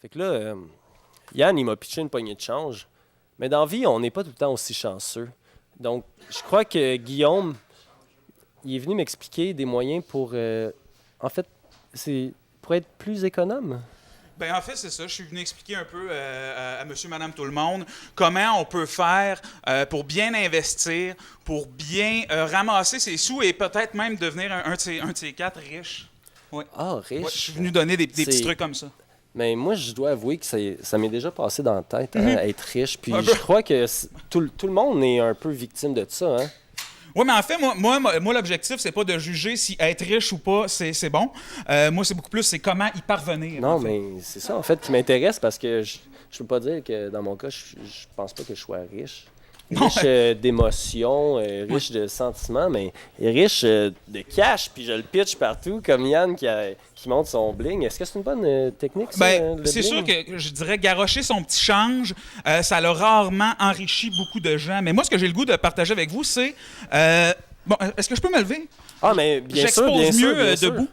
Fait que là, Yann, il m'a pitché une poignée de change. Mais dans la vie, on n'est pas tout le temps aussi chanceux. Donc, je crois que Guillaume, il est venu m'expliquer des moyens pour... en fait, c'est pour être plus économe. Ben en fait, c'est ça. Je suis venu expliquer un peu à monsieur, madame, tout le monde comment on peut faire pour bien investir, pour bien ramasser ses sous et peut-être même devenir un de ces quatre riches. Ouais. Ah, riche. Ouais, je suis venu donner des petits trucs comme ça. Mais moi, je dois avouer que ça m'est déjà passé dans la tête, être riche. Puis je crois que tout le monde est un peu victime de ça, hein? Oui, mais en fait, moi l'objectif, c'est pas de juger si être riche ou pas, c'est bon. Moi, c'est beaucoup plus, c'est comment y parvenir. Non, mais c'est ça, en fait, qui m'intéresse parce que je peux pas dire que, dans mon cas, je pense pas que je sois riche. Riche d'émotions, riche de sentiments, mais riche de cash, puis je le pitch partout, comme Yann qui monte son bling. Est-ce que c'est une bonne technique, ça? C'est sûr que je dirais garocher son petit change, ça l'a rarement enrichi beaucoup de gens. Mais moi, ce que j'ai le goût de partager avec vous, c'est... bon, est-ce que je peux me lever? Ah, mais bien sûr, bien mieux sûr. debout.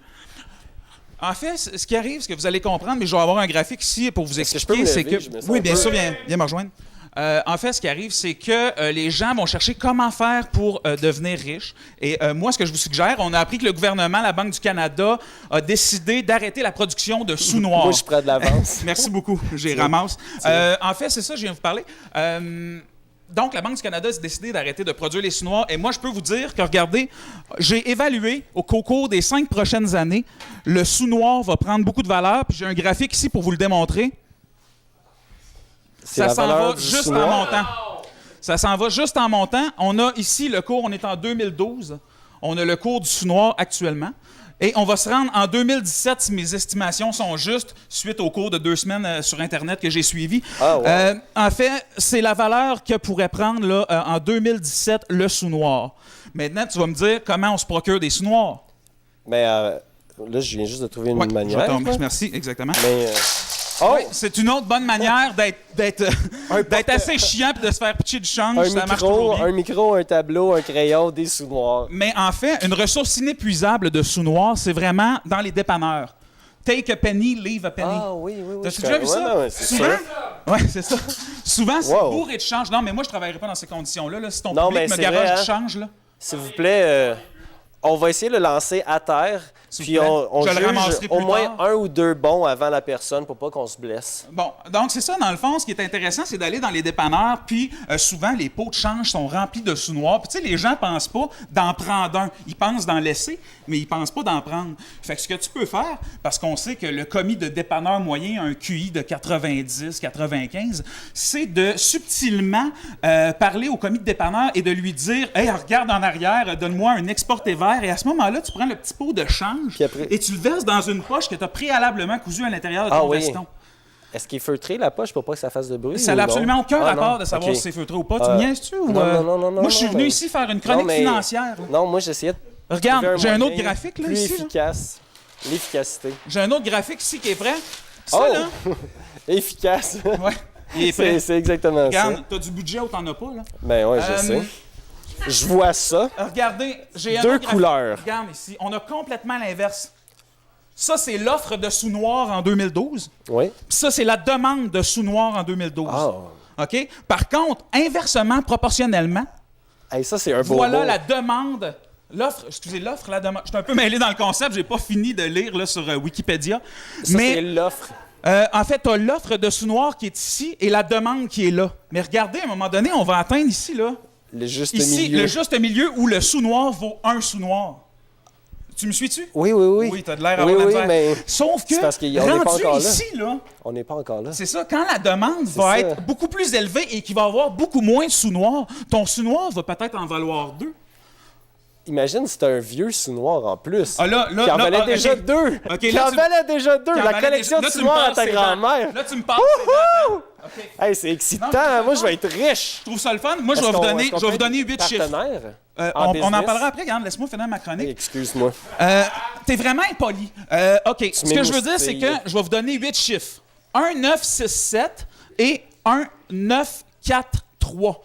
En fait, ce qui arrive, ce que vous allez comprendre, mais je vais avoir un graphique ici pour vous expliquer, c'est que... Oui, bien sûr, viens me rejoindre. En fait, ce qui arrive, c'est que les gens vont chercher comment faire pour devenir riches. Et moi, ce que je vous suggère, on a appris que le gouvernement, la Banque du Canada, a décidé d'arrêter la production de sous noirs. Moi, je prends de l'avance. Merci beaucoup, j'ai ramasse. En fait, c'est ça, je viens de vous parler. Donc, la Banque du Canada a décidé d'arrêter de produire les sous noirs. Et moi, je peux vous dire que, regardez, j'ai évalué au cours des 5 prochaines années, le sous noir va prendre beaucoup de valeur. Puis j'ai un graphique ici pour vous le démontrer. Ça s'en va juste en montant. Ça s'en va juste en montant. On a ici le cours, on est en 2012. On a le cours du sous-noir actuellement. Et on va se rendre en 2017, si mes estimations sont justes, suite au cours de 2 semaines sur Internet que j'ai suivi. Ah, wow. En fait, c'est la valeur que pourrait prendre là, en 2017 le sous-noir. Maintenant, tu vas me dire comment on se procure des sous-noirs. Mais là, je viens juste de trouver une manière. Merci, exactement. Mais... Oh! Oui, c'est une autre bonne manière d'être assez chiant et de se faire pitcher du change. Ça marche toujours bien. Un micro, un tableau, un crayon, des sous noirs. Mais en fait, une ressource inépuisable de sous noirs, c'est vraiment dans les dépanneurs. Take a penny, leave a penny. Ah oui. T'as-tu déjà vu ça? Non, souvent? Oui, c'est ça. Souvent, c'est bourré de change. Non, mais moi, je ne travaillerai pas dans ces conditions-là. Là. Si ton public me garoche du change, là. S'il vous plaît, on va essayer de le lancer à terre. Puis on juge au moins 1 ou 2 bons avant la personne pour pas qu'on se blesse. Bon, donc c'est ça, dans le fond, ce qui est intéressant, c'est d'aller dans les dépanneurs, puis souvent, les pots de change sont remplis de sous noirs. Puis tu sais, les gens pensent pas d'en prendre un. Ils pensent d'en laisser, mais ils pensent pas d'en prendre. Fait que ce que tu peux faire, parce qu'on sait que le commis de dépanneur moyen a un QI de 90, 95, c'est de subtilement parler au commis de dépanneur et de lui dire « Hey, regarde en arrière, donne-moi un exporté vert. » Et à ce moment-là, tu prends le petit pot de change et tu le verses dans une poche que tu as préalablement cousue à l'intérieur de ton veston. Est-ce qu'il est feutré, la poche, pour pas que ça fasse de bruit? Ça n'a absolument aucun rapport de savoir si c'est feutré ou pas. Tu me niaises-tu? Non. Moi, je suis venu ici faire une chronique financière. Là. Non, moi, j'essayais de... Regarde, j'ai un autre graphique là, plus ici. Efficace. Là. L'efficacité. J'ai un autre graphique ici qui est prêt. Ça, là... Efficace. Ouais, il est prêt. C'est exactement Regarde, ça. t'as du budget ou t'en as pas, là? Ben ouais, je sais. Je vois ça. Regardez, j'ai un 2 autre couleurs. Graphique. Regarde ici, on a complètement l'inverse. Ça, c'est l'offre de sous-noir en 2012. Oui. Puis ça, c'est la demande de sous-noir en 2012. Oh. OK? Par contre, inversement, proportionnellement, hey, ça, c'est un beau voilà mot. la demande. L'offre, la demande. Je suis un peu mêlé dans le concept, j'ai pas fini de lire là, sur Wikipédia. Ça, c'est l'offre. En fait, tu as l'offre de sous-noir qui est ici et la demande qui est là. Mais regardez, à un moment donné, on va atteindre ici, là. Le juste ici, milieu. Le juste milieu où le sous-noir vaut 1 sous-noir. Tu me suis-tu? Oui. Oui, t'as de l'air à avoir la mais... Sauf que, parce qu'on n'est rendu pas encore ici, là, on n'est pas encore là. c'est ça, quand la demande va être beaucoup plus élevée et qu'il va y avoir beaucoup moins de sous-noirs, ton sous-noir va peut-être en valoir 2. Imagine si t'as un vieux sous-noir en plus. Ah là, qui en valait déjà 2. Okay, qui en valait déjà 2. La collection de sous-noirs à ta grand-mère. Là, tu me parles. Okay. Hey, c'est excitant. Moi, je vais être riche. Je trouve ça le fun. Moi, je vais vous donner 8 chiffres. On en parlera après. Regarde, laisse-moi finir ma chronique. Hey, excuse-moi. T'es vraiment impoli. OK. Ce que je veux dire, c'est que je vais vous donner 8 chiffres. 1, 9, 6, 7 et 1, 9, 4, 3.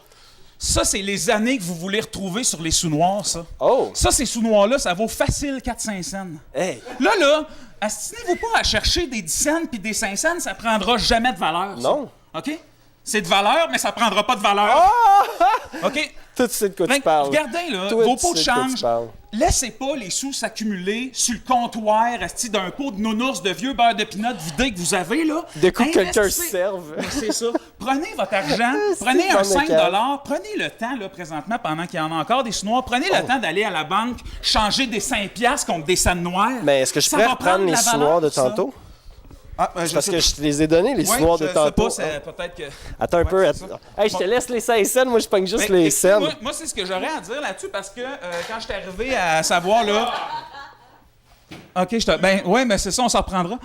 Ça, c'est les années que vous voulez retrouver sur les sous-noirs, ça. Oh! Ça, ces sous-noirs-là, ça vaut facile 4-5 cents. Hey! Là, Astinez-vous pas à chercher des 10 cents puis des 5 cents, ça prendra jamais de valeur. Ça. Non. OK? C'est de valeur, mais ça prendra pas de valeur. OK? Toi, tu sais de quoi tu Donc, parles. regardez, là, Toi, vos tu pots de sais de quoi tu change, parles. laissez pas les sous s'accumuler sur le comptoir asti, d'un pot de nounours de vieux beurre de pinot vidé que vous avez, là. De coup, quelqu'un Investissez. se serve. Mais c'est ça. Prenez votre argent, prenez un 5 prenez le temps, là, présentement, pendant qu'il y en a encore des sous noirs, prenez le temps d'aller à la banque, changer des 5 piastres contre des cents noirs. Mais est-ce que je Ça pourrais va reprendre prendre les la sous valeur, noirs de ça. tantôt? Ah, Parce que je te les ai donnés, les sous noirs de tantôt. Je sais pas, c'est peut-être que... Attends un peu. c'est ça. Hey, je te laisse les 5 cents, moi je pogne juste Mais, les écoutez, cents. Moi, c'est ce que j'aurais à dire là-dessus parce que quand je suis arrivé à savoir, là. OK, mais c'est ça, on s'en reprendra.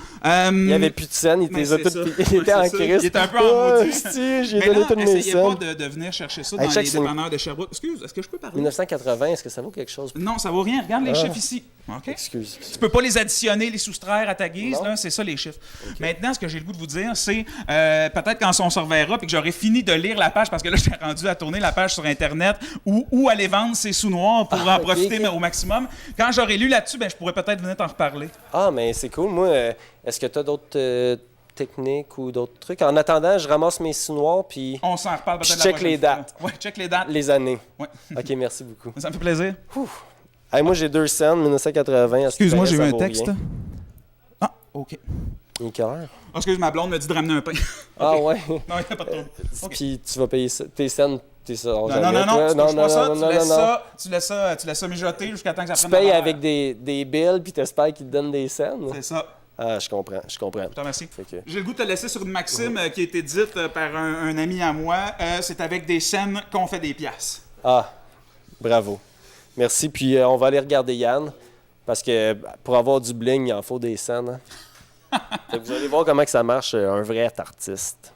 Il n'y avait plus de scènes, il mais était c'est ça. il était en Ouais, c'est ça. crise. Il était un peu en maudit. J'ai Mais donné là, toutes mes essayez pas scènes. de venir chercher ça Hey, dans check, les c'est une- dépanneurs de Sherbrooke. Excuse, est-ce que je peux parler? 1980, est-ce que ça vaut quelque chose? Non, ça vaut rien. Regarde les chiffres ici. OK? Excuse. Tu peux pas les additionner, les soustraire à ta guise, Non. là, c'est ça les chiffres. Maintenant, ce que j'ai le goût de vous dire, c'est peut-être quand on se reverra puis que j'aurai fini de lire la page, parce que là, j'étais rendu à tourner la page sur Internet où aller vendre ces sous noirs pour en ok, profiter ok. mais au maximum. Quand j'aurai lu là-dessus, je pourrais peut-être venir t'en reparler. Ah, mais c'est cool. Moi, est-ce que tu as d'autres techniques ou d'autres trucs? En attendant, je ramasse mes sous noirs puis On s'en reparle peut-être Je la check prochaine les fois. dates. Ouais, check les dates. les années. Ouais. OK, merci beaucoup. Ça me fait plaisir. Hey, moi, j'ai 2 cents, 1980. est-ce que Excuse-moi, ça j'ai eu un vaut texte. rien? Ah, OK. Il est quelle heure? Ah, excuse, ma blonde me dit de ramener un pain. Ah ouais? Non, il n'y a pas de trouble. OK. Puis tu vas payer tes scènes, tes ça. Non, tu touches pas ça, tu laisses ça mijoter jusqu'à temps que ça Tu prenne payes la avec des billes puis t'espères qu'ils te donnent des scènes. C'est ça. Ah, je comprends. Je te remercie. Fait que- J'ai le goût de te laisser sur une maxime qui a été dite par un ami à moi. C'est avec des scènes qu'on fait des pièces. Ah, bravo. Merci. Puis on va aller regarder Yann. Parce que pour avoir du bling, il en faut des scènes. Hein. Fait que vous allez voir comment que ça marche, un vrai artiste.